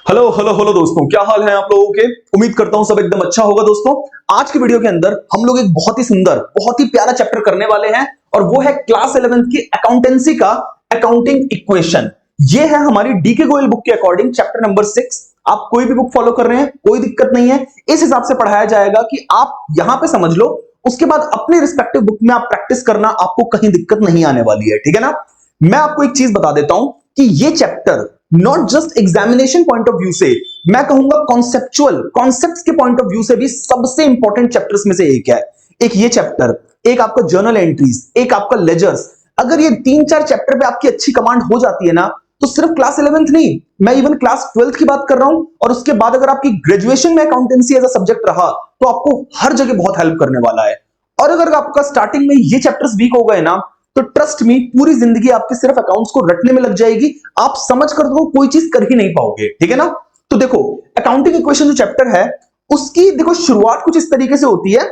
Hello hello hello दोस्तों, क्या हाल है आप लोगों के। उम्मीद करता हूं सब एकदम अच्छा होगा। दोस्तों आज की वीडियो के अंदर हम लोग एक बहुत ही सुंदर, बहुत ही प्यारा चैप्टर करने वाले हैं और वो है क्लास 11th की अकाउंटेंसी का अकाउंटिंग इक्वेशन। ये है हमारी डीके गोयल बुक के अकॉर्डिंग चैप्टर नंबर 6। आप कोई भी बुक फॉलो कर रहे हैं कोई दिक्कत नहीं है, इस हिसाब से पढ़ाया जाएगा कि आप यहां पे समझ लो, उसके बाद अपने रिस्पेक्टिव बुक में आप प्रैक्टिस करना, आपको कहीं दिक्कत नहीं आने वाली है। ठीक है ना। मैं आपको एक चीज बता देता हूं कि ये chapter not just examination point of view से, मैं कहूंगा कॉन्सेप्चुअल कॉन्सेप्ट्स के पॉइंट ऑफ व्यू से भी सबसे इंपॉर्टेंट चैप्टर्स में से एक है। एक ये चैप्टर, एक आपका जर्नल एंट्रीज, एक आपका लेजर्स। अगर ये 3-4 चैप्टर पे आपकी अच्छी कमांड हो जाती है ना, तो सिर्फ क्लास 11th नहीं, मैं इवन क्लास 12th की बात कर रहा हूं, और उसके बाद अगर आपकी ग्रेजुएशन में अकाउंटेंसी एज अ सब्जेक्ट रहा तो आपको हर जगह बहुत हेल्प करने वाला है। और अगर आपका स्टार्टिंग में ये चैप्टर्स वीक हो गए ना, तो ट्रस्ट मी, पूरी जिंदगी आपकी सिर्फ अकाउंट्स को रटने में लग जाएगी, आप समझ कर तो कोई चीज कर ही नहीं पाओगे। ठीक है ना। तो देखो, अकाउंटिंग इक्वेशन जो चैप्टर है उसकी देखो शुरुआत कुछ इस तरीके से होती है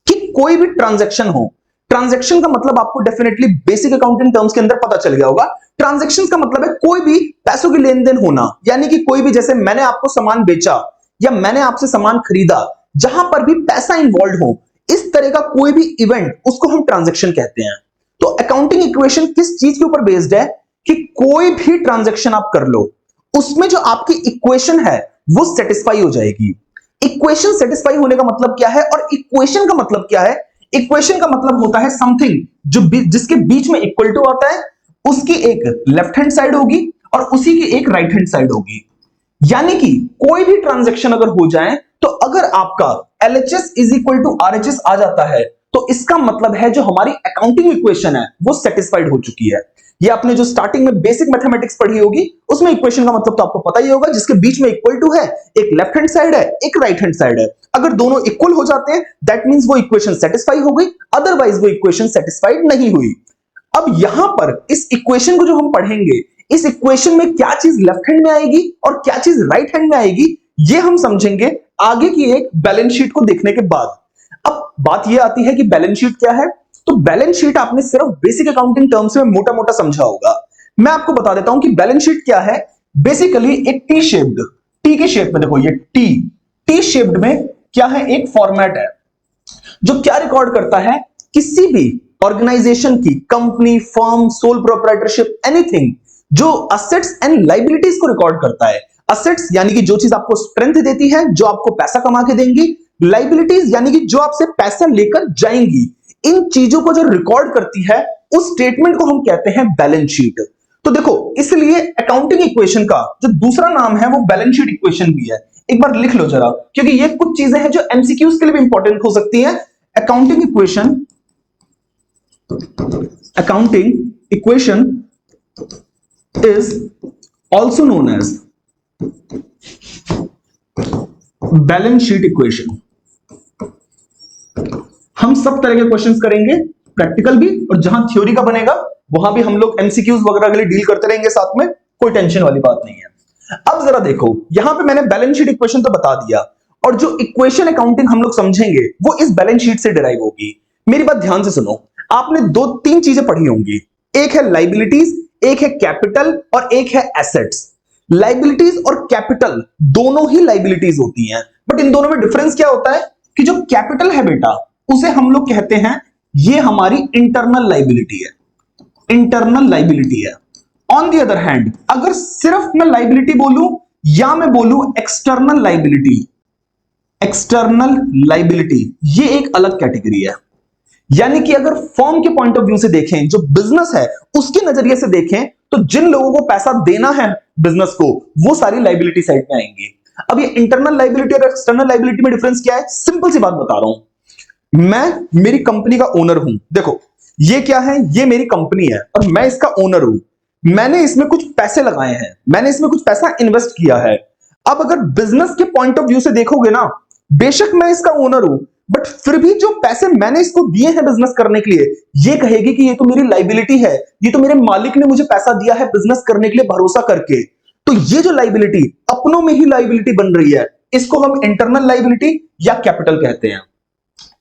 कि कोई भी ट्रांजैक्शन हो, ट्रांजैक्शन का मतलब आपको डेफिनेटली बेसिक अकाउंटिंग टर्म्स के अंदर पता चल गया होगा। ट्रांजैक्शन का मतलब है कोई भी पैसों की लेन देन होना, यानी कि कोई भी, जैसे मैंने आपको सामान बेचा या मैंने आपसे सामान खरीदा, जहां पर भी पैसा इन्वॉल्व हो, इस तरह का कोई भी इवेंट, उसको हम ट्रांजैक्शन कहते हैं। तो अकाउंटिंग इक्वेशन किस चीज के ऊपर बेस्ड है कि कोई भी ट्रांजैक्शन आप कर लो, उसमें जो आपकी इक्वेशन है वो सेटिस्फाई हो जाएगी। इक्वेशन सेटिस्फाई होने का मतलब क्या है और इक्वेशन का मतलब क्या है? इक्वेशन का मतलब होता है समथिंग जो जिसके बीच में इक्वल टू आता है, उसकी एक लेफ्ट हैंड साइड होगी और उसी की एक राइट हैंड साइड होगी। यानी कि कोई भी ट्रांजैक्शन अगर हो जाए, तो अगर आपका LHS is equal to RHS आ जाता है, तो इसका मतलब है जो हमारी अकाउंटिंग इक्वेशन है वो सेटिस्फाइड हो चुकी है। ये आपने जो स्टार्टिंग में बेसिक मैथमेटिक्स पढ़ी होगी, उसमें इक्वेशन का मतलब तो आपको पता ही होगा, जिसके बीच में इक्वल टू है, एक लेफ्ट हैंड साइड है, एक राइट हैंड साइड है। अगर दोनों इक्वल हो जाते हैं, दैट मींस वो इक्वेशन सेटिस्फाई हो गई, अदरवाइज वो इक्वेशन सेटिस्फाइड नहीं हुई। अब यहां पर इस इक्वेशन को जो हम पढ़ेंगे, इस इक्वेशन में क्या चीज लेफ्ट हैंड में आएगी और क्या चीज राइट हैंड में आएगी, ये हम समझेंगे आगे की एक बैलेंस शीट को देखने के बाद। अब बात यह आती है कि बैलेंस शीट क्या है। तो बैलेंस शीट आपने सिर्फ बेसिक अकाउंटिंग टर्म्स में मोटा मोटा समझा होगा। मैं आपको बता देता हूं कि बैलेंस शीट क्या है। बेसिकली एक टी शेप्ड, टी के शेप में, देखो ये टी शेप्ड में क्या है, एक फॉर्मेट है जो क्या रिकॉर्ड करता है, किसी भी ऑर्गेनाइजेशन की, company, firm, sole proprietorship, anything, जो असेट्स एंड लायबिलिटीज को रिकॉर्ड करता है। असेट्स यानी कि जो चीज आपको स्ट्रेंथ देती है, जो आपको पैसा कमा के देंगी। लायबिलिटीज यानी कि जो आपसे पैसा लेकर जाएंगी। इन चीजों को जो रिकॉर्ड करती है, उस स्टेटमेंट को हम कहते हैं बैलेंस शीट। तो देखो, इसलिए अकाउंटिंग इक्वेशन का जो दूसरा नाम है वो बैलेंस शीट इक्वेशन भी है। एक बार लिख लो जरा, क्योंकि ये कुछ चीजें हैं जो एमसीक्यूज के लिए भी इंपॉर्टेंट हो सकती हैं। Accounting equation is also known as balance sheet equation. हम सब तरह के क्वेश्चंस करेंगे, प्रैक्टिकल भी, और जहां थ्योरी का बनेगा वहां भी हम लोग एमसीक्यूज वगैरह के लिए डील करते रहेंगे साथ में, कोई टेंशन वाली बात नहीं है। अब जरा देखो, यहां पे मैंने बैलेंस शीट इक्वेशन तो बता दिया, और जो इक्वेशन अकाउंटिंग हम लोग समझेंगे वो इस बैलेंस शीट से डिराइव होगी। मेरी बात ध्यान से सुनो, आपने 2-3 चीजें पढ़ी होंगी, एक है लायबिलिटीज, एक है कैपिटल और एक है एसेट्स। लायबिलिटीज और कैपिटल दोनों ही लायबिलिटीज होती हैं, बट इन दोनों में डिफरेंस क्या होता है कि जो कैपिटल है बेटा, उसे हम लोग कहते हैं ये हमारी इंटरनल लायबिलिटी है, इंटरनल लायबिलिटी है। ऑन द अदर हैंड, अगर सिर्फ मैं लायबिलिटी बोलूं या मैं बोलूं एक्सटर्नल लायबिलिटी, एक्सटर्नल लायबिलिटी ये एक अलग कैटेगरी है। यानी कि अगर फर्म के पॉइंट ऑफ व्यू से देखें, जो बिजनेस है उसके नजरिए से देखें, तो जिन लोगों को पैसा देना है बिजनेस को, वो सारी लायबिलिटी साइड में आएंगी। अब ये इंटरनल लायबिलिटी और एक्सटर्नल लायबिलिटी में डिफरेंस क्या है? सिंपल सी बात बता रहा हूं, मैं मेरी कंपनी का ओनर हूं। देखो ये क्या है, ये मेरी कंपनी है और मैं इसका ओनर हूं। मैंने इसमें कुछ पैसे लगाए हैं, मैंने इसमें कुछ पैसा इन्वेस्ट किया है। अब अगर बिजनेस के पॉइंट ऑफ व्यू से देखोगे ना, बेशक मैं इसका ओनर हूं, बट फिर भी जो पैसे मैंने इसको दिए हैं बिजनेस करने के लिए, ये कहेगी कि ये तो मेरी लायबिलिटी है, ये तो मेरे मालिक ने मुझे पैसा दिया है बिजनेस करने के लिए भरोसा करके। तो ये जो लायबिलिटी अपनों में ही लायबिलिटी बन रही है, इसको हम इंटरनल लायबिलिटी या कैपिटल कहते हैं।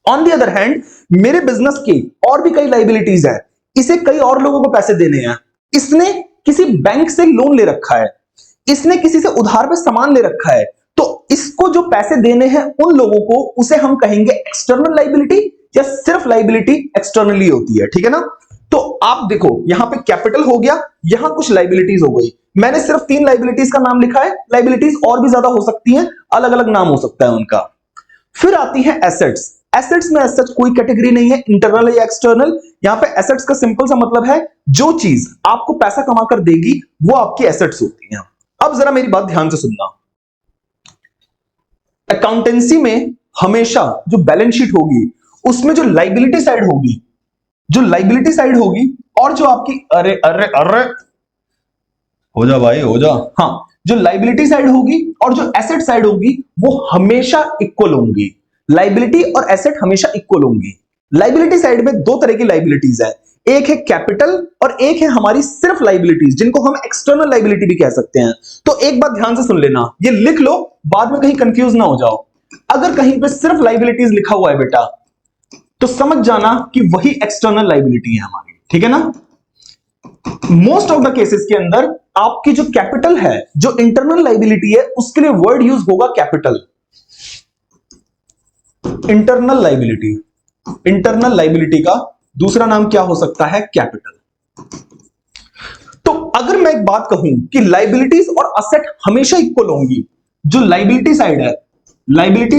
ऑन द अदर हैंड, मेरे बिजनेस की और भी कई लायबिलिटीज है, इसे कई और लोगों को पैसे देने हैं, इसने किसी बैंक से लोन ले रखा है, इसने किसी से उधार पे सामान ले रखा है, तो इसको जो पैसे देने हैं उन लोगों को, उसे हम कहेंगे एक्सटर्नल लाइबिलिटी, या सिर्फ लाइबिलिटी एक्सटर्नली होती है, ठीक है ना। तो आप देखो यहां पे कैपिटल हो गया, यहां कुछ लाइबिलिटीज हो गई। मैंने सिर्फ 3 लाइबिलिटीज का नाम लिखा है, लाइबिलिटीज और भी ज्यादा हो सकती हैं, अलग अलग नाम हो सकता है उनका। फिर आती है एसेट्स। एसेट्स में एसेट्स कोई कैटेगरी नहीं है, इंटरनल या एक्सटर्नल। यहां पे एसेट्स का सिंपल सा मतलब है जो चीज आपको पैसा कमा कर देगी वो आपकी एसेट्स होती हैं। अब जरा मेरी बात ध्यान से सुनना, अकाउंटेंसी में हमेशा जो बैलेंस शीट होगी उसमें जो लाइबिलिटी साइड होगी, जो लाइबिलिटी साइड होगी और जो आपकी अरे अरे अरे हो जा भाई हो जा, हाँ, जो लाइबिलिटी साइड होगी और जो एसेट साइड होगी वो हमेशा इक्वल होंगी। लाइबिलिटी और एसेट हमेशा इक्वल होंगी। लाइबिलिटी साइड में 2 तरह की लाइबिलिटीज है, एक है कैपिटल और एक है हमारी सिर्फ लाइबिलिटीज, जिनको हम एक्सटर्नल लाइबिलिटी भी कह सकते हैं। तो एक बात ध्यान से सुन लेना, ये लिख लो, बाद में कहीं कंफ्यूज ना हो जाओ। अगर कहीं पे सिर्फ लाइबिलिटीज लिखा हुआ है बेटा, तो समझ जाना कि वही एक्सटर्नल लाइबिलिटी है हमारी, ठीक है ना। मोस्ट ऑफ द केसेस के अंदर आपकी जो कैपिटल है, जो इंटरनल लाइबिलिटी है, उसके लिए वर्ड यूज होगा capital. Internal liability, internal liability का दूसरा नाम क्या हो सकता है? कैपिटल। तो अगर मैं एक बात कहूं कि लाइबिलिटीज और असेट हमेशा इक्वल होंगी, जो लाइबिलिटी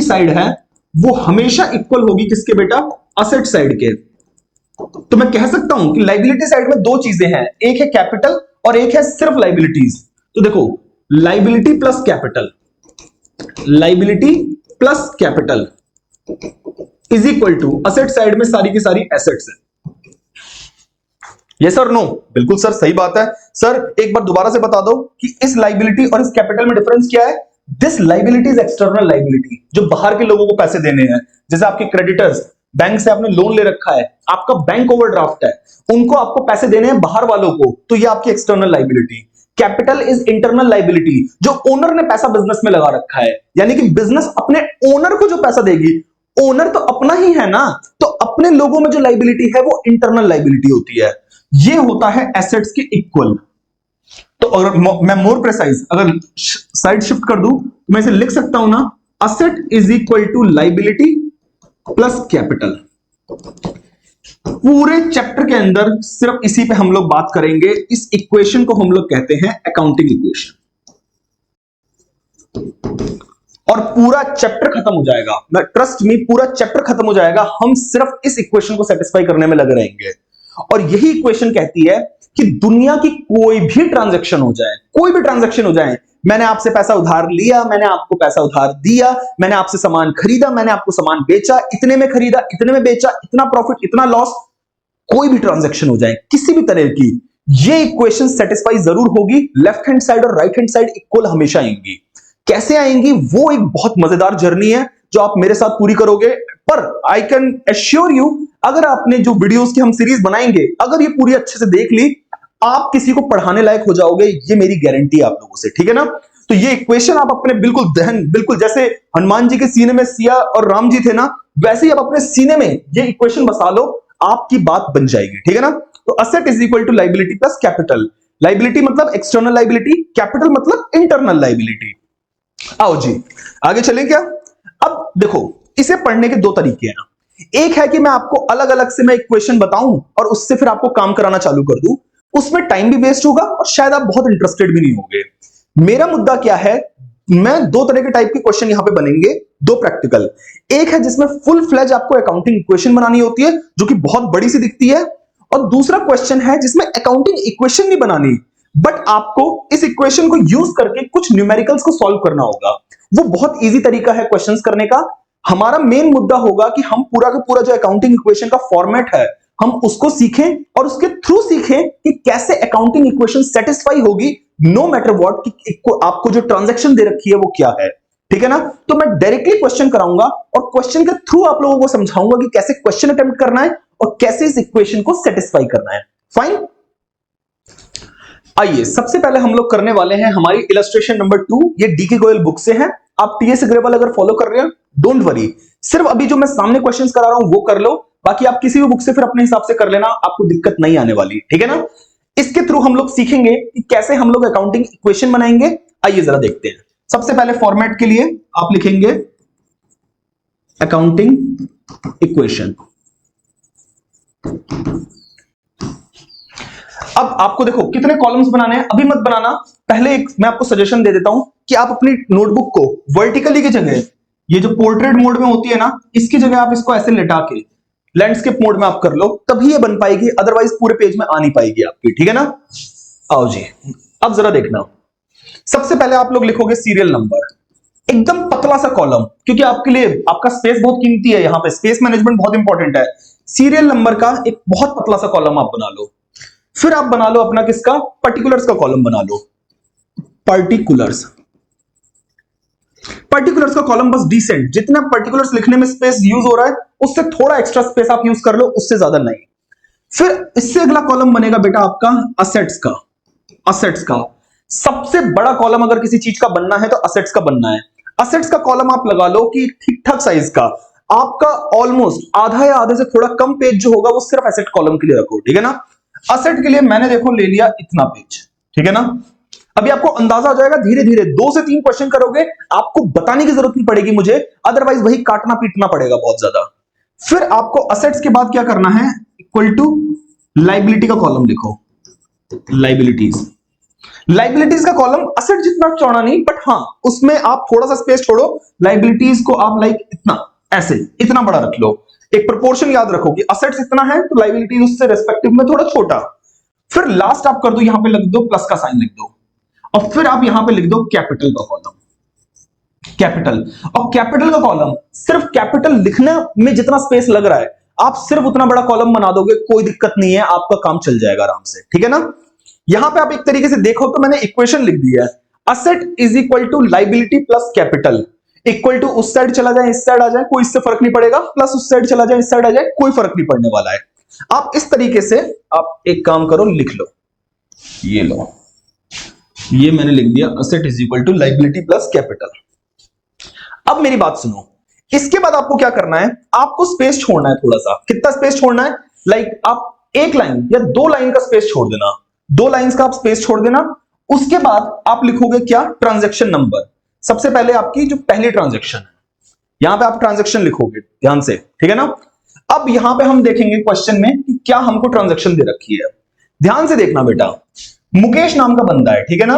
साइड है वो हमेशा इक्वल होगी किसके बेटा? असेट साइड के। तो मैं कह सकता हूं कि लाइबिलिटी साइड में 2 चीजें हैं, एक है कैपिटल और एक है सिर्फ लाइबिलिटीज। तो देखो, liability plus capital, liability plus capital is equal to asset side में सारी की सारी एसेट्स है। यस और नो? बिल्कुल सर, सही बात है। सर एक बार दोबारा से बता दो कि इस लाइबिलिटी और इस कैपिटल में डिफरेंस क्या है? This liability is external liability, जो बाहर के लोगों को पैसे देने हैं, जैसे आपके क्रेडिटर्स, बैंक से आपने लोन ले रखा है, आपका बैंक ओवरड्राफ्ट है, उनको आपको पैसे देने हैं बाहर वालों को, तो ये आपकी external liability. Capital is internal liability, जो ओनर ने पैसा बिजनेस में लगा रखा है, यानी कि बिजनेस अपने ओनर को जो पैसा देगी, ओनर तो अपना ही है ना, तो अपने लोगों में जो लाइबिलिटी है वो इंटरनल लाइबिलिटी होती है। ये होता है एसेट्स के इक्वल। तो अगर मैं मोर प्रिसाइज अगर साइड शिफ्ट कर दूं तो मैं इसे लिख सकता हूं ना, asset is equal to liability plus capital. पूरे चैप्टर के अंदर सिर्फ इसी पे हम लोग बात करेंगे। इस इक्वेशन को हम लोग कहते हैं अकाउंटिंग इक्वेशन, और पूरा चैप्टर खत्म हो जाएगा। मैं ट्रस्ट मी, पूरा चैप्टर खत्म हो जाएगा, हम सिर्फ इस इक्वेशन को सेटिस्फाई करने में लगे रहेंगे। और यही इक्वेशन कहती है कि दुनिया की कोई भी ट्रांजैक्शन हो जाए, कोई भी ट्रांजैक्शन हो जाए, मैंने आपसे पैसा उधार लिया, मैंने आपको पैसा उधार दिया, मैंने आपसे सामान खरीदा, मैंने आपको सामान बेचा, इतने में खरीदा, इतने में बेचा, इतना प्रॉफिट, इतना लॉस, कोई भी ट्रांजैक्शन हो जाए किसी भी तरह की, ये इक्वेशन सेटिस्फाई जरूर होगी। लेफ्ट हैंड साइड और राइट हैंड साइड इक्वल हमेशा आएंगी। कैसे आएंगी वो एक बहुत मजेदार जर्नी है जो आप मेरे साथ पूरी करोगे। पर आई कैन एश्योर यू, अगर आपने जो वीडियोस की हम सीरीज बनाएंगे, अगर ये पूरी अच्छे से देख ली, आप किसी को पढ़ाने लायक हो जाओगे, ये मेरी गारंटी है आप लोगों से, ठीक है ना। तो ये इक्वेशन आप अपने बिल्कुल दहन, बिल्कुल जैसे हनुमान जी के सीने में सिया और राम जी थे ना, वैसे ही आप अपने सीने में ये इक्वेशन बसा लो, आपकी बात बन जाएगी, ठीक है ना। तो asset is equal to liability plus capital. Liability मतलब एक्सटर्नल लाइबिलिटी, कैपिटल मतलब इंटरनल लाइबिलिटी। आओ जी आगे चलें क्या। अब देखो, इसे पढ़ने के 2 तरीके हैं। एक है कि मैं आपको अलग अलग से मैं इक्वेशन बताऊं और उससे फिर आपको काम कराना चालू कर दूं, उसमें टाइम भी वेस्ट होगा और शायद आप बहुत इंटरेस्टेड भी नहीं होंगे। मेरा मुद्दा क्या है, मैं 2 तरह के टाइप के क्वेश्चन यहां पे बनेंगे, 2 प्रैक्टिकल। एक है जिसमें फुल फ्लेज आपको अकाउंटिंग इक्वेशन बनानी होती है, जो कि बहुत बड़ी सी दिखती है, और दूसरा क्वेश्चन है जिसमें अकाउंटिंग इक्वेशन नहीं बनानी, बट आपको इस इक्वेशन को यूज करके कुछ न्यूमेरिकल्स को सॉल्व करना होगा। वो बहुत इजी तरीका है क्वेश्चंस करने का। हमारा मेन मुद्दा होगा कि हम पूरा का पूरा जो अकाउंटिंग इक्वेशन का फॉर्मेट है, हम उसको सीखें और उसके थ्रू सीखें कि कैसे अकाउंटिंग इक्वेशन सेटिस्फाई होगी, नो मैटर व्हाट, कि आपको जो ट्रांजैक्शन दे रखी है वो क्या है, ठीक है ना। तो मैं डायरेक्टली क्वेश्चन कराऊंगा और क्वेश्चन के थ्रू आप लोगों को समझाऊंगा कि कैसे क्वेश्चन अटेम्प्ट करना है और कैसे इस इक्वेशन को सेटिस्फाई करना है। फाइन, आइए सबसे पहले हम लोग करने वाले हैं हमारी इलस्ट्रेशन नंबर 2। ये डीके गोयल बुक से है। आप टीएस अग्रवाल अगर फॉलो कर रहे हो, डोंट वरी, सिर्फ अभी जो मैं सामने क्वेश्चंस करा रहा हूं वो कर लो, बाकी आप किसी भी बुक से फिर अपने हिसाब से कर लेना, आपको दिक्कत नहीं आने वाली, ठीक है ना। इसके थ्रू हम लोग सीखेंगे कि कैसे हम लोग अकाउंटिंग इक्वेशन बनाएंगे आइए जरा देखते हैं। सबसे पहले फॉर्मेट के लिए आप लिखेंगे अकाउंटिंग इक्वेशन। अब आपको देखो कितने कॉलम्स बनाने हैं, अभी मत बनाना, पहले एक मैं आपको सजेशन दे देता हूं कि आप अपनी नोटबुक को वर्टिकली की जगह, ये जो पोर्ट्रेट मोड में होती है ना, इसकी जगह आप इसको ऐसे लिटा के लैंडस्केप मोड में आप कर लो, तभी ये बन पाएगी, अदरवाइज पूरे पेज में आ नहीं पाएगी आपकी, ठीक है ना। आओ जी, अब जरा देखना, सबसे पहले आप लोग लिखोगे सीरियल नंबर, एकदम पतला सा कॉलम, क्योंकि आपके लिए आपका स्पेस बहुत कीमती है, यहां पे स्पेस मैनेजमेंट बहुत इंपॉर्टेंट है। सीरियल नंबर का एक बहुत पतला सा कॉलम आप बना लो। फिर आप बना लो अपना किसका, पर्टिकुलर्स का कॉलम बना लो, पर्टिकुलर्स। पर्टिकुलर्स का कॉलम बस डिसेंट, जितना पर्टिकुलर्स लिखने में स्पेस यूज हो रहा है उससे थोड़ा एक्स्ट्रा स्पेस आप यूज कर लो, उससे ज्यादा नहीं। फिर इससे अगला कॉलम बनेगा बेटा आपका असेट्स का। असेट्स का सबसे बड़ा कॉलम अगर किसी चीज का बनना है तो असेट्स का बनना है। असेट्स का कॉलम आप लगा लो कि ठीक ठाक साइज का, आपका ऑलमोस्ट आधा या आधे से थोड़ा कम पेज जो होगा वो सिर्फ एसेट कॉलम के लिए रखो, ठीक है ना। असेट के लिए मैंने देखो ले लिया इतना पेज, ठीक है ना। अभी आपको अंदाजा हो जाएगा, धीरे धीरे 2 से 3 क्वेश्चन करोगे, आपको बताने की जरूरत नहीं पड़ेगी मुझे, अदरवाइज वही काटना पीटना पड़ेगा बहुत ज्यादा। फिर आपको असेट्स के बाद क्या करना है, इक्वल टू लाइबिलिटी का कॉलम लिखो, लाइबिलिटीज। लाइबिलिटीज का कॉलम असेट जितना चौड़ा नहीं, बट हाँ उसमें आप थोड़ा सा स्पेस छोड़ो, लाइबिलिटीज को आप लाइक इतना ऐसे इतना बड़ा रख लो। एक प्रोपोर्शन याद रखो कि असेट्स इतना है तो लाइबिलिटीज उससे रेस्पेक्टिव में थोड़ा छोटा। फिर लास्ट आप कर दो, यहां पे लिख दो प्लस का साइन लिख दो, और फिर आप यहां पे लिख दो कैपिटल का कॉलम, कैपिटल। और कैपिटल का कॉलम सिर्फ कैपिटल लिखने में जितना स्पेस लग रहा है आप सिर्फ उतना बड़ा कॉलम बना दोगे, कोई दिक्कत नहीं है, आपका काम चल जाएगा आराम से, ठीक है ना। यहां पे आप एक तरीके से देखो तो मैंने इक्वेशन लिख दी है, asset is equal to liability plus capital, equal to उस साइड चला जाए इस साइड आ जाए कोई इससे फर्क नहीं पड़ेगा, प्लस उस साइड चला जाए इस साइड आ जाए कोई फर्क नहीं पड़ने वाला है। आप इस तरीके से आप एक काम करो, लिख लो, ये लो, ये मैंने लिख दिया asset is equal to liability plus capital. अब मेरी बात सुनो, इसके बाद आपको क्या करना है, आपको स्पेस छोड़ना है थोड़ा सा। कितना स्पेस छोड़ना है, लाइक आप 1 लाइन या 2 लाइन का स्पेस छोड़ देना, 2 लाइंस का आप स्पेस छोड़ देना। उसके बाद आप लिखोगे क्या, ट्रांजैक्शन नंबर। सबसे पहले आपकी जो पहली ट्रांजैक्शन है, यहां पे आप ट्रांजैक्शन लिखोगे ध्यान से, ठीक है ना। अब यहां पे हम देखेंगे क्वेश्चन में कि क्या हमको ट्रांजैक्शन दे रखी है। ध्यान से देखना बेटा, मुकेश नाम का बंदा है, ठीक है ना,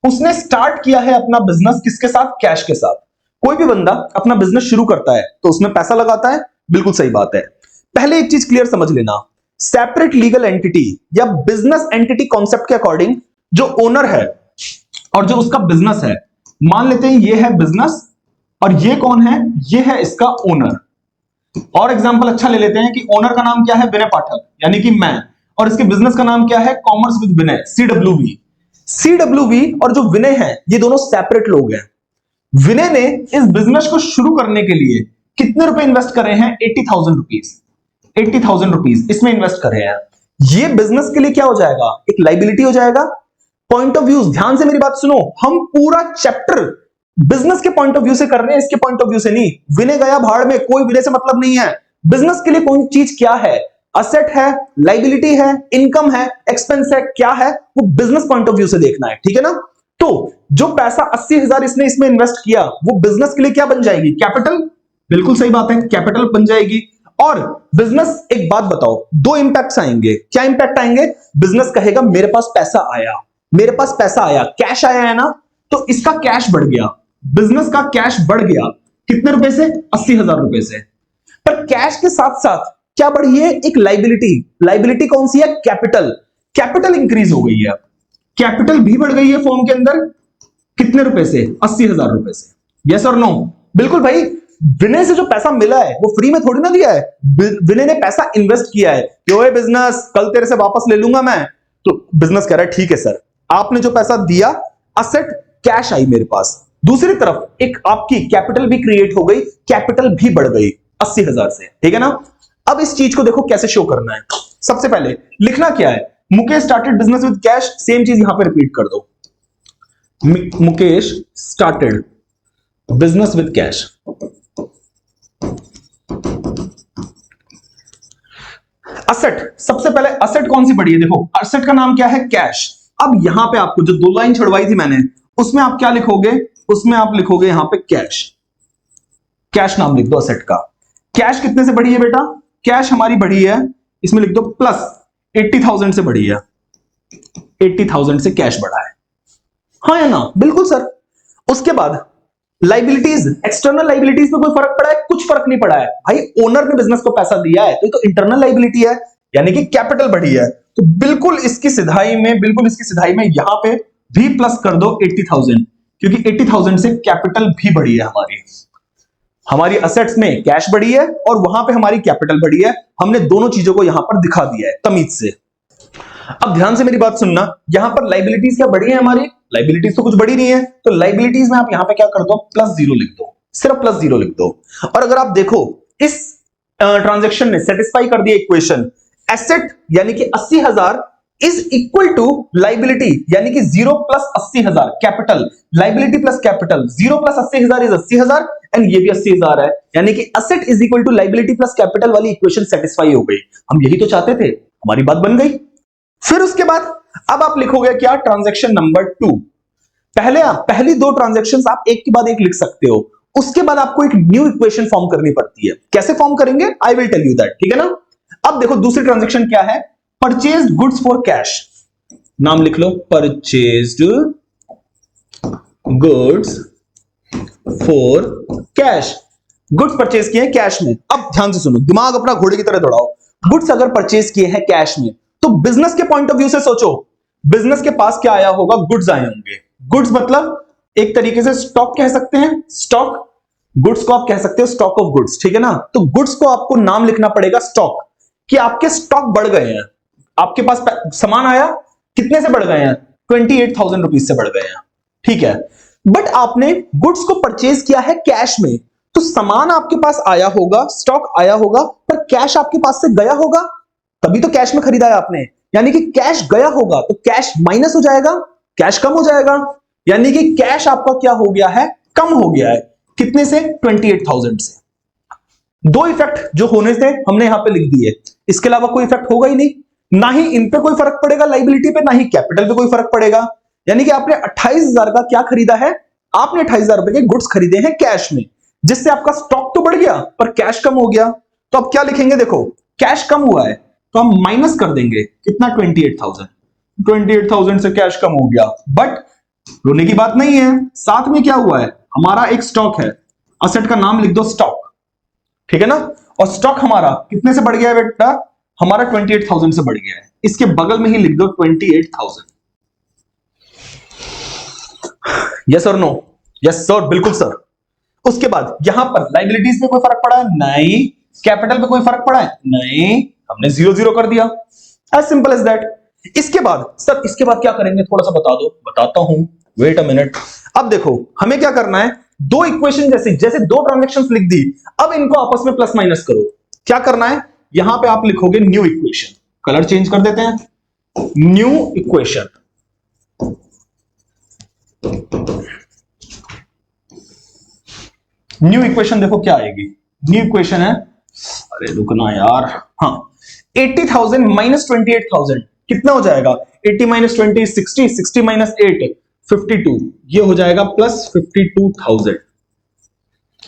उसने स्टार्ट किया है अपना बिजनेस किसके साथ, कैश के साथ। कोई भी बंदा अपना बिजनेस शुरू करता है तो उसमें पैसा लगाता है, बिल्कुल सही बात है। पहले एक चीज क्लियर समझ लेना, सेपरेट लीगल एंटिटी या बिजनेस एंटिटी कॉन्सेप्ट के अकॉर्डिंग जो ओनर है और जो उसका बिजनेस है, मान लेते हैं ये है बिजनेस और ये कौन है, ये है इसका ओनर। और एग्जांपल अच्छा ले लेते हैं कि ओनर का नाम क्या है, विनय पाठक यानी कि मैं, और इसके बिजनेस का नाम क्या है, commerce with Vinay, CWV। CWV और जो विनय है ये दोनों सेपरेट लोग हैं। विनय ने इस बिजनेस को शुरू करने के लिए कितने रुपए इन्वेस्ट करे हैं, 80,000 रुपीज, 80,000 रुपीज इसमें इन्वेस्ट करे हैं। ये बिजनेस के लिए क्या हो जाएगा, एक लाइबिलिटी हो जाएगा। पॉइंट ऑफ व्यू, ध्यान से मेरी बात सुनो, हम पूरा चैप्टर बिजनेस के पॉइंट ऑफ व्यू से कर रहे हैं, इसके पॉइंट ऑफ व्यू से नहीं। विनय गया भाड़ में, कोई विनय से मतलब नहीं है। बिजनेस के लिए कौन चीज क्या है, असेट है, लाइबिलिटी है, इनकम है, एक्सपेंस है, क्या है, वो बिजनेस पॉइंट ऑफ व्यू से देखना है, ठीक है ना। तो जो पैसा 80,000 इसने इसमें इन्वेस्ट किया वो बिजनेस के लिए क्या बन जाएगी, कैपिटल। बिल्कुल सही बात है, कैपिटल बन जाएगी। और बिजनेस, एक बात बताओ, 2 इंपैक्ट्स आएंगे। क्या इंपैक्ट आएंगे, बिजनेस कहेगा मेरे पास पैसा आया, मेरे पास पैसा आया, कैश आया है ना, तो इसका कैश बढ़ गया, बिजनेस का कैश बढ़ गया, कितने रुपए से, 80,000 रुपए से। पर कैश के साथ साथ क्या बढ़ी है, एक लाइबिलिटी। लाइबिलिटी कौन सी है, कैपिटल। कैपिटल इंक्रीज हो गई है, कैपिटल भी बढ़ गई है फॉर्म के अंदर, कितने रुपए से, 80,000 रुपए से। यस और नो, बिल्कुल भाई। विनय से जो पैसा मिला है वो फ्री में थोड़ी ना दिया है, विनय ने पैसा इन्वेस्ट किया है कि ओए बिजनेस कल तेरे से वापस ले लूंगा मैं। तो बिजनेस कह रहा है ठीक है सर, आपने जो पैसा दिया, असेट कैश आई मेरे पास। दूसरी तरफ एक आपकी कैपिटल भी क्रिएट हो गई, कैपिटल भी बढ़ गई 80,000 से, ठीक है ना। अब इस चीज को देखो कैसे शो करना है। सबसे पहले लिखना क्या है, Mukesh started business with cash, same चीज यहां पे रिपीट कर दो, Mukesh started business with cash. Asset, सबसे पहले असेट कौन सी बढ़ी है, देखो असेट का नाम क्या है, कैश। अब यहां पे आपको जो 2 लाइन छुड़वाई थी मैंने उसमें आप क्या लिखोगे, उसमें आप लिखोगे यहां पे कैश, कैश नाम लिख दो असेट का। कैश कितने से बढ़ी है बेटा, कैश हमारी बढ़ी है, इसमें लिख दो प्लस 80,000 से बढ़ी है, 80,000 से कैश बढ़ा है, हाँ या ना, बिल्कुल सर। उसके बाद लाइबिलिटीज, एक्सटर्नल लाइबिलिटीज में कोई फर्क पड़ा है, कुछ फर्क नहीं पड़ा है भाई, ओनर ने बिजनेस को पैसा दिया है तो इंटरनल लाइबिलिटी है, यानी कि कैपिटल बढ़ी है, तो बिल्कुल इसकी सिधाई में यहां पे भी प्लस कर दो 80,000, क्योंकि 80,000 से कैपिटल भी बढ़ी है हमारी असेट्स में कैश बढ़ी है और वहां पे हमारी कैपिटल बढ़ी है। हमने दोनों चीजों को यहां पर दिखा दिया है तमीज से। अब ध्यान से मेरी बात सुनना, यहां पर लाइबिलिटीज क्या बढ़ी है हमारी, लाइबिलिटीज तो कुछ बढ़ी नहीं है, तो लाइबिलिटीज में आप यहां पे क्या कर दो, +0 लिख दो, सिर्फ +0 लिख दो। और अगर आप देखो इस ट्रांजैक्शन ने सेटिस्फाई कर दिया इक्वेशन, एसेट यानी कि 80,000 इज इक्वल टू लाइबिलिटी यानी कि 0 + 80,000 capital, liability plus capital, 0 + 80,000 is 80,000 and ये भी 80,000 है, यानी कि asset is equal to liability plus capital वाली इक्वेशन सेटिस्फाई हो गई। हम यही तो चाहते थे, हमारी बात बन गई। फिर उसके बाद अब आप लिखोगे क्या, ट्रांजैक्शन नंबर 2। पहली दो ट्रांजैक्शंस आप एक के बाद एक लिख सकते हो, उसके बाद आपको एक न्यू इक्वेशन फॉर्म करनी पड़ती है। कैसे फॉर्म करेंगे, I will tell you that, ठीक है ना। अब देखो दूसरी ट्रांजैक्शन क्या है, परचेज्ड गुड्स फॉर कैश, नाम लिख लो, purchased goods for cash, goods purchase किए हैं कैश में। अब ध्यान से सुनो, दिमाग अपना घोड़े की तरह दौड़ाओ। गुड्स अगर परचेज किए हैं कैश में, तो बिजनेस के पॉइंट ऑफ व्यू से सोचो, बिजनेस के पास क्या आया होगा, गुड्स आए होंगे। गुड्स मतलब एक तरीके से स्टॉक कह सकते हैं, स्टॉक, गुड्स को आप कह सकते हो स्टॉक ऑफ गुड्स, ठीक है ना। तो गुड्स को आपको नाम लिखना पड़ेगा स्टॉक, कि आपके स्टॉक बढ़ गए हैं, आपके पास सामान आया, कितने से बढ़ गए हैं, 28,000 रुपीज से बढ़ गए हैं, ठीक है। बट आपने गुड्स को परचेज किया है कैश में, तो सामान आपके पास आया होगा, स्टॉक आया होगा, पर कैश आपके पास से गया होगा, तभी तो कैश में खरीदा है आपने, यानी कि कैश गया होगा तो कैश माइनस हो जाएगा, कैश कम हो जाएगा, यानी कि कैश आपका क्या हो गया है, कम हो गया है। कितने से, 28,000 से। दो इफेक्ट जो होने से हमने यहां पे लिख दिए, इसके अलावा कोई इफेक्ट होगा ही नहीं, ना ही इन पे कोई फर्क पड़ेगा लाइबिलिटी पे, ना ही कैपिटल पे कोई फर्क पड़ेगा। यानी कि आपने 28,000 का क्या खरीदा है, आपने 28,000 रुपए के गुड्स खरीदे हैं कैश में, जिससे आपका स्टॉक तो बढ़ गया पर कैश कम हो गया। तो अब क्या लिखेंगे, देखो कैश कम हुआ है तो हम माइनस कर देंगे, कितना, 28,000 से कैश कम हो गया। बट रोने की बात नहीं है, साथ में क्या हुआ है, हमारा एक स्टॉक है, असेट का नाम लिख दो स्टॉक, ठीक है ना। और स्टॉक हमारा कितने से बढ़ गया है बेटा, हमारा 28,000 से बढ़ गया है, इसके बगल में ही लिख दो 28,000। यस और नो, यस सर, बिल्कुल सर। उसके बाद यहां पर लाइबिलिटीज में कोई फर्क पड़ा है, नहीं, कैपिटल पे कोई फर्क पड़ा है, नहीं, हमने 0 कर दिया, एज सिंपल एज दैट। इसके बाद सर, इसके बाद क्या करेंगे, थोड़ा सा बता दो, बताता हूं, वेट अ मिनट। अब देखो हमें क्या करना है, दो इक्वेशन जैसे दो ट्रांजैक्शंस लिख दी, अब इनको आपस में प्लस माइनस करो। क्या करना है, यहां पे आप लिखोगे न्यू इक्वेशन, कलर चेंज कर देते हैं, न्यू इक्वेशन। न्यू इक्वेशन देखो क्या आएगी, न्यू इक्वेशन है, अरे रुकना यार, हाँ, 80,000 माइनस 28,000 कितना हो जाएगा, 80 माइनस 20 60, 60 माइनस 8 52, ये हो जाएगा प्लस 52,000।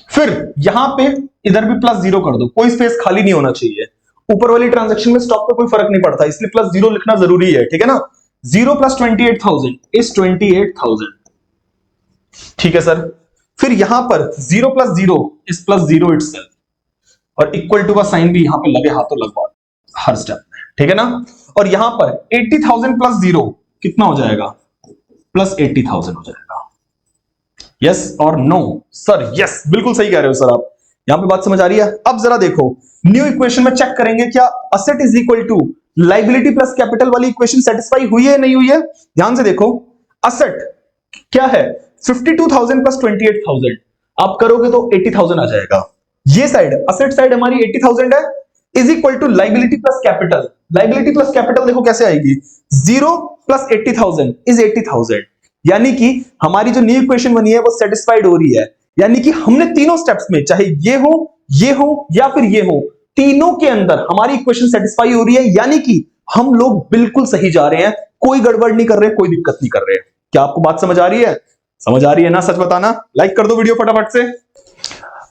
फिर यहां पे इधर भी +0 कर दो, कोई स्पेस खाली नहीं होना चाहिए। ऊपर वाली ट्रांजैक्शन में स्टॉक पे कोई फर्क नहीं पड़ता, इसलिए +0 लिखना जरूरी है, ठीक है ना। 0 + 28,000 इज 28,000, ठीक है सर। फिर यहां पर 0 + 0 इज +0 इटसेल्फ, और इक्वल टू का साइन भी यहां पे लगे हाथों लगवा हर स्टेप में, ठीक है ना। और यहां पर 80,000 + 0 कितना हो जाएगा, +80,000 हो जाएगा। यस और नो सर, यस बिल्कुल सही कह रहे हो सर आप, यहां पे बात समझ आ रही है। अब जरा देखो न्यू इक्वेशन में चेक करेंगे क्या asset is equal to liability plus capital वाली इक्वेशन सेटिस्फाई हुई है नहीं हुई है। ध्यान से देखो, असेट क्या है, 52,000 + 28,000, आप करोगे तो 80,000 आ जाएगा। ये साइड असेट साइड हमारी 80,000 है, is equal to liability plus capital, liability plus capital देखो कैसे आएगी, 0 + 80,000 इज 80,000, यानी कि हमारी जो न्यू इक्वेशन बनी है वो सेटिस्फाइड हो रही है। यानी कि हमने तीनों स्टेप्स में, चाहे ये हो या फिर ये हो, तीनों के अंदर हमारी इक्वेशन सेटिस्फाई हो रही है, यानी कि हम लोग बिल्कुल सही जा रहे हैं, कोई गड़बड़ नहीं कर रहे, कोई दिक्कत नहीं कर रहे। क्या आपको बात समझ आ रही है। समझ आ रही है ना? सच बताना, लाइक कर दो वीडियो फटाफट से।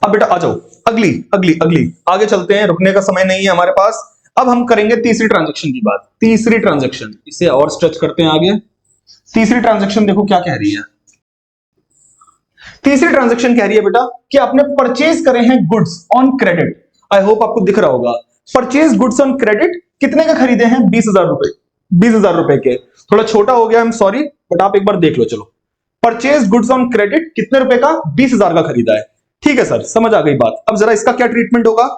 अब बेटा आ जाओ, अगली अगली अगली आगे चलते हैं, रुकने का समय नहीं है हमारे पास। अब हम करेंगे तीसरी ट्रांजैक्शन की बात। तीसरी ट्रांजैक्शन, इसे और स्ट्रेच करते हैं आगे। तीसरी ट्रांजैक्शन देखो क्या कह रही है। तीसरी ट्रांजैक्शन कह रही है बेटा कि आपने परचेज करे हैं goods on credit. I hope आपको दिख रहा होगा, परचेज गुड्स ऑन क्रेडिट कितने का खरीदे हैं? 20,000 रुपए, 20,000 रुपए के। थोड़ा छोटा हो गया, आई एम सॉरी, बट आप एक बार देख लो। चलो, परचेज गुड्स ऑन क्रेडिट कितने रुपए का? 20,000 का खरीदा है। ठीक है सर, समझ आ गई बात। अब जरा इसका क्या ट्रीटमेंट होगा,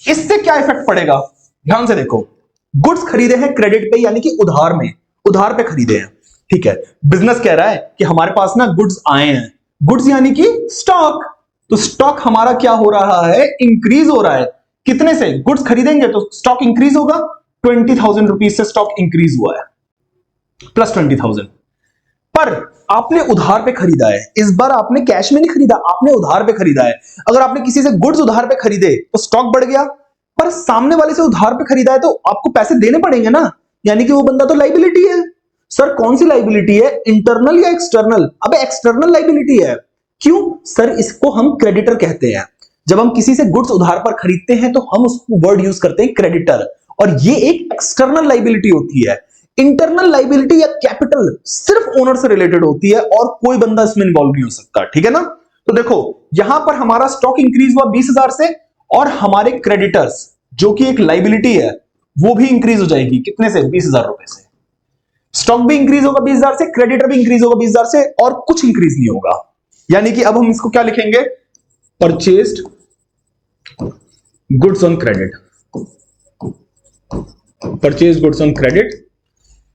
इससे क्या इफेक्ट पड़ेगा, ध्यान से देखो। गुड्स खरीदे हैं क्रेडिट पे, यानी कि उधार में, उधार पे खरीदे हैं। ठीक है, बिजनेस कह रहा है कि हमारे पास ना गुड्स आए हैं, गुड्स यानी कि स्टॉक। तो स्टॉक हमारा क्या हो रहा है? इंक्रीज हो रहा है। कितने से? गुड्स खरीदेंगे तो स्टॉक इंक्रीज होगा। 20,000 रुपीज से स्टॉक इंक्रीज हुआ है, प्लस 20,000। पर आपने उधार पे खरीदा है, इस बार आपने कैश में नहीं खरीदा, आपने उधार पे खरीदा है। अगर आपने किसी से गुड्स उधार पे खरीदे तो स्टॉक बढ़ गया, पर सामने वाले से उधार पे खरीदा है तो आपको पैसे देने पड़ेंगे ना, यानी कि वो बंदा तो लाइबिलिटी है। सर कौन सी लाइबिलिटी है, इंटरनल या एक्सटर्नल? अबे एक्सटर्नल लाइबिलिटी है। क्यों सर? इसको हम क्रेडिटर कहते हैं। जब हम किसी से गुड्स उधार पर खरीदते हैं तो हम उसको वर्ड यूज करते हैं क्रेडिटर, और ये एक एक्सटर्नल लाइबिलिटी होती है। इंटरनल लाइबिलिटी या कैपिटल सिर्फ ओनर से रिलेटेड होती है और कोई बंदा इसमें इन्वॉल्व नहीं हो सकता। ठीक है ना? तो देखो यहां पर हमारा स्टॉक इंक्रीज हुआ 20,000 से, और हमारे क्रेडिटर्स जो कि एक लाइबिलिटी है वो भी इंक्रीज हो जाएगी। कितने से? 20,000 रुपए से। स्टॉक भी इंक्रीज होगा 20,000 से, क्रेडिटर भी इंक्रीज होगा 20,000 से, और कुछ इंक्रीज नहीं होगा। यानी कि अब हम इसको क्या लिखेंगे? Purchased goods on credit. Purchase goods on credit.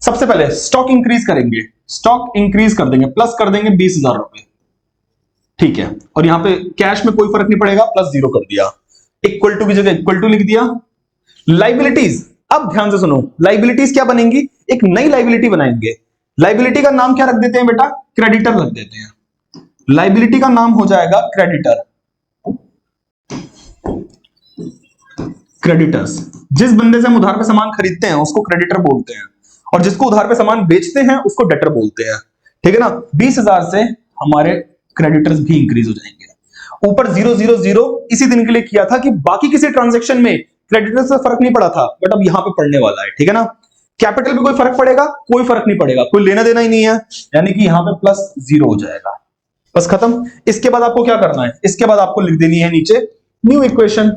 सबसे पहले स्टॉक इंक्रीज करेंगे, स्टॉक इंक्रीज कर देंगे, प्लस कर देंगे 20,000 रुपए। ठीक है, और यहां पे कैश में कोई फर्क नहीं पड़ेगा, प्लस 0 कर दिया। इक्वल टू की जगह इक्वल टू लिख दिया। लाइबिलिटीज, अब ध्यान से सुनो, लाइबिलिटीज क्या बनेंगी? एक नई लाइबिलिटी बनाएंगे। लाइबिलिटी का नाम क्या रख देते हैं बेटा? क्रेडिटर रख देते हैं। लाइबिलिटी का नाम हो जाएगा क्रेडिटर। क्रेडिटर्स, जिस बंदे से हम उधार पे सामान खरीदते हैं उसको क्रेडिटर बोलते हैं, और जिसको उधार पे सामान बेचते हैं उसको डेटर बोलते हैं। ठीक है ना? 20,000 से हमारे क्रेडिटर्स भी इंक्रीज हो जाएंगे। ऊपर 000 इसी दिन के लिए किया था कि बाकी किसी ट्रांजैक्शन में क्रेडिटर्स से फर्क नहीं पड़ा था, बट अब यहां पे पड़ने वाला है। ठीक है ना? कैपिटल पे कोई फर्क पड़ेगा? कोई फर्क नहीं पड़ेगा, कोई लेना देना ही नहीं है, यानी कि यहां पे प्लस 0 हो जाएगा। बस खत्म। इसके बाद आपको क्या करना है? इसके बाद आपको लिख देनी है नीचे new equation.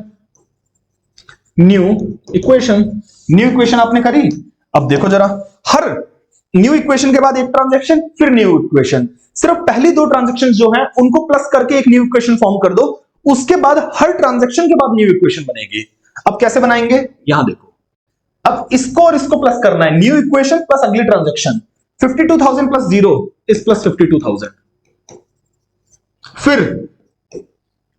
New equation, new equation आपने करी। अब देखो जरा, हर न्यू इक्वेशन के बाद एक ट्रांजैक्शन, फिर न्यू इक्वेशन। सिर्फ पहली 2 ट्रांजैक्शन जो हैं उनको प्लस करके एक न्यू इक्वेशन फॉर्म कर दो, उसके बाद हर ट्रांजैक्शन के बाद न्यू इक्वेशन बनेगी। अब कैसे बनाएंगे? यहां देखो, अब इसको और इसको प्लस करना है, न्यू इक्वेशन प्लस अगली ट्रांजैक्शन। 52,000 plus 0 is plus 52,000। फिर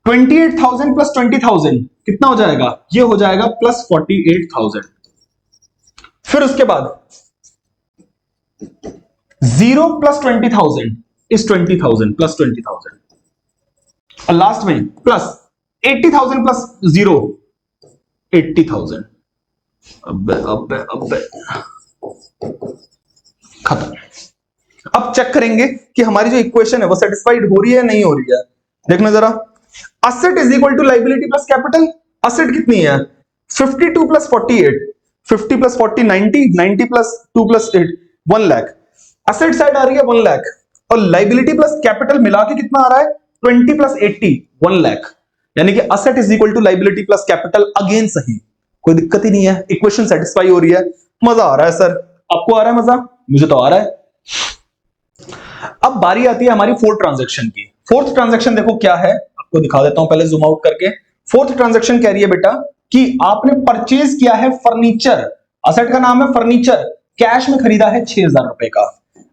28,000 प्लस 20,000 कितना हो जाएगा? ये हो जाएगा प्लस 48,000। फिर उसके बाद 0 प्लस 20,000 इज 20,000 प्लस 20,000, और लास्ट में प्लस 80,000 प्लस 0 80,000। अब खत्म। अब चेक करेंगे कि हमारी जो इक्वेशन है वो सेटिस्फाइड हो रही है नहीं हो रही है। देखना जरा, asset is equal to liability plus capital. Asset कितनी है? 52 plus 48, 50 plus 40 90, 90 plus 2 plus 8 1 lakh. Asset side आ रही है 1 लाख, और लाइबिलिटी प्लस कैपिटल मिला के कितना आ रहा है? 20 प्लस 80 1 लाख। यानी कि asset is equal to liability plus capital. Again सही, कोई दिक्कत ही नहीं है, इक्वेशन सेटिस्फाई हो रही है। मजा आ रहा है सर, आपको आ रहा है मजा? मुझे तो आ रहा है। अब बारी आती है हमारी फोर्थ ट्रांजैक्शन की। फोर्थ ट्रांजैक्शन देखो क्या है, आपको दिखा देता हूं पहले जूम आउट करके। फोर्थ ट्रांजैक्शन कह रही है बेटा कि आपने परचेज किया है फर्नीचर। असेट का नाम है फर्नीचर, कैश में खरीदा है 6,000 रुपए का।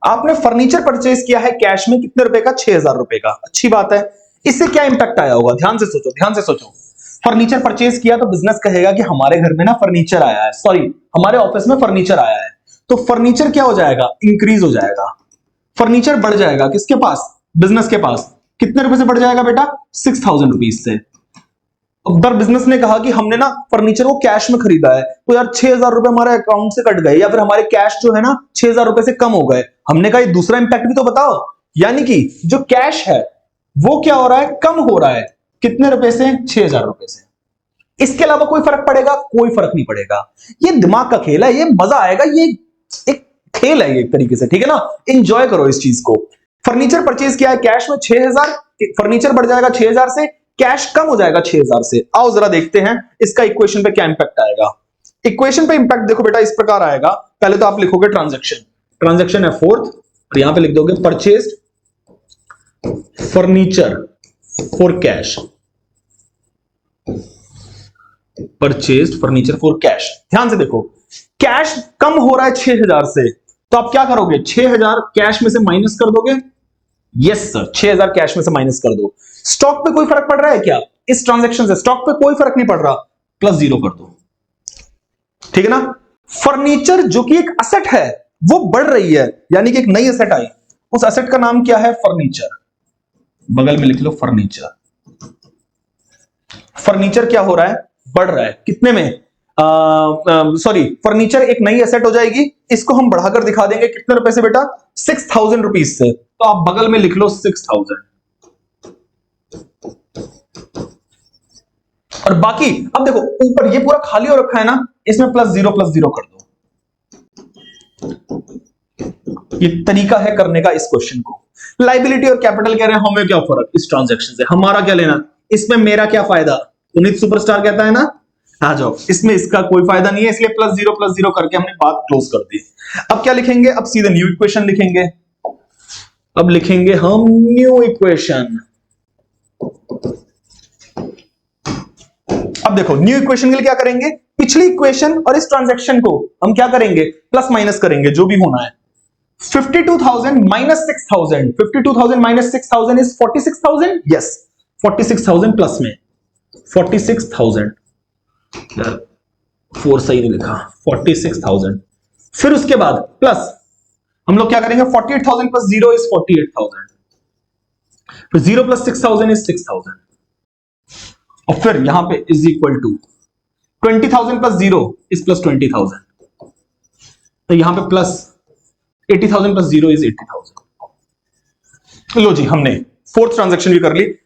आपने फर्नीचर परचेज किया है कैश में, कितने रुपए का? 6,000 रुपए का। अच्छी बात है। इससे क्या इंपैक्ट आया होगा? ध्यान से सोचो, ध्यान से सोचो। फर्नीचर परचेज किया तो बिजनेस कहेगा कि हमारे घर में ना फर्नीचर आया है, सॉरी हमारे ऑफिस में फर्नीचर आया है। तो फर्नीचर क्या हो जाएगा? इंक्रीज हो जाएगा। फर्नीचर बढ़ जाएगा किसके पास? बिजनेस के पास। कितने रुपए से बढ़ जाएगा बेटा? 6,000 रुपीज से। अगर बिजनेस ने कहा कि हमने ना फर्नीचर को कैश में खरीदा है, तो यार 6,000 रुपए हमारे अकाउंट से कट गए, या फिर हमारे कैश जो है ना 6,000 रुपए से कम हो गए। हमने कहा ये दूसरा इंपैक्ट भी तो बताओ। यानी कि जो कैश है वो क्या हो रहा है, कम हो रहा है। कितने रुपए से? 6,000 रुपए से। इसके अलावा कोई फर्क पड़ेगा? कोई फर्क नहीं पड़ेगा। ये दिमाग का खेल है, ये मजा आएगा, ये एक खेल है ये एक तरीके से, ठीक है ना। एंजॉय करो इस चीज को। फर्नीचर परचेज किया है कैश में 6,000, फर्नीचर बढ़ जाएगा 6,000 से, कैश कम हो जाएगा 6,000 से। आओ जरा देखते हैं इसका इक्वेशन पे क्या इंपैक्ट आएगा। इक्वेशन पे इंपैक्ट देखो बेटा इस प्रकार आएगा। पहले तो आप लिखोगे ट्रांजैक्शन, ट्रांजैक्शन है फोर्थ, और यहां पे लिख दोगे purchase furniture for cash, purchase furniture for cash. ध्यान से देखो, कैश कम हो रहा है 6,000 से, तो आप क्या करोगे, 6,000 कैश में से माइनस कर दोगे। यस सर, 6,000 कैश में से माइनस कर दो। स्टॉक पे कोई फर्क पड़ रहा है क्या? इस ट्रांजैक्शन से स्टॉक पे कोई फर्क नहीं पड़ रहा, +0 कर दो, ठीक है ना। फर्नीचर जो कि एक असेट है वो बढ़ रही है, यानी कि एक नई असेट आई, उस असेट का नाम क्या है? फर्नीचर। बगल में लिख लो फर्नीचर। फर्नीचर क्या हो रहा है? बढ़ रहा है। कितने में? सॉरी, फर्नीचर एक नई एसेट हो जाएगी, इसको हम बढ़ाकर दिखा देंगे कितने रुपए से बेटा? 6,000 रुपीज से। तो आप बगल में लिख लो 6,000, और बाकी अब देखो ऊपर ये पूरा खाली हो रखा है ना, इसमें +0 कर दो। ये तरीका है करने का इस क्वेश्चन को। लाइबिलिटी और कैपिटल कह रहे हैं हमें क्या फर्क इस ट्रांजैक्शन से, हमारा क्या लेना, इसमें मेरा क्या फायदा? पुनीत सुपरस्टार कहता है ना, आ जाओ, इसमें इसका कोई फायदा नहीं है, इसलिए +0 करके हमने बात क्लोज कर दी। अब क्या लिखेंगे? अब सीधे न्यू इक्वेशन लिखेंगे। अब लिखेंगे हम न्यू इक्वेशन। अब देखो न्यू इक्वेशन के लिए क्या करेंगे, पिछली इक्वेशन और इस ट्रांजैक्शन को हम क्या करेंगे, प्लस माइनस करेंगे, जो भी होना है। 52,000 minus 6,000, 52,000 minus 6,000 is 46,000। Yes, 46,000 plus में 46,000, 4 सही नहीं लिखा, 46,000। फिर उसके बाद प्लस हम लोग क्या करेंगे, 48,000 प्लस 0 इज 48,000, फिर 0 प्लस 6,000 इज 6,000, और फिर यहां पे is equal to 20,000 plus 0 is plus 20,000, तो यहां पे प्लस 80,000 प्लस 0 इज 80,000। लो जी, हमने फोर्थ ट्रांजैक्शन भी कर ली।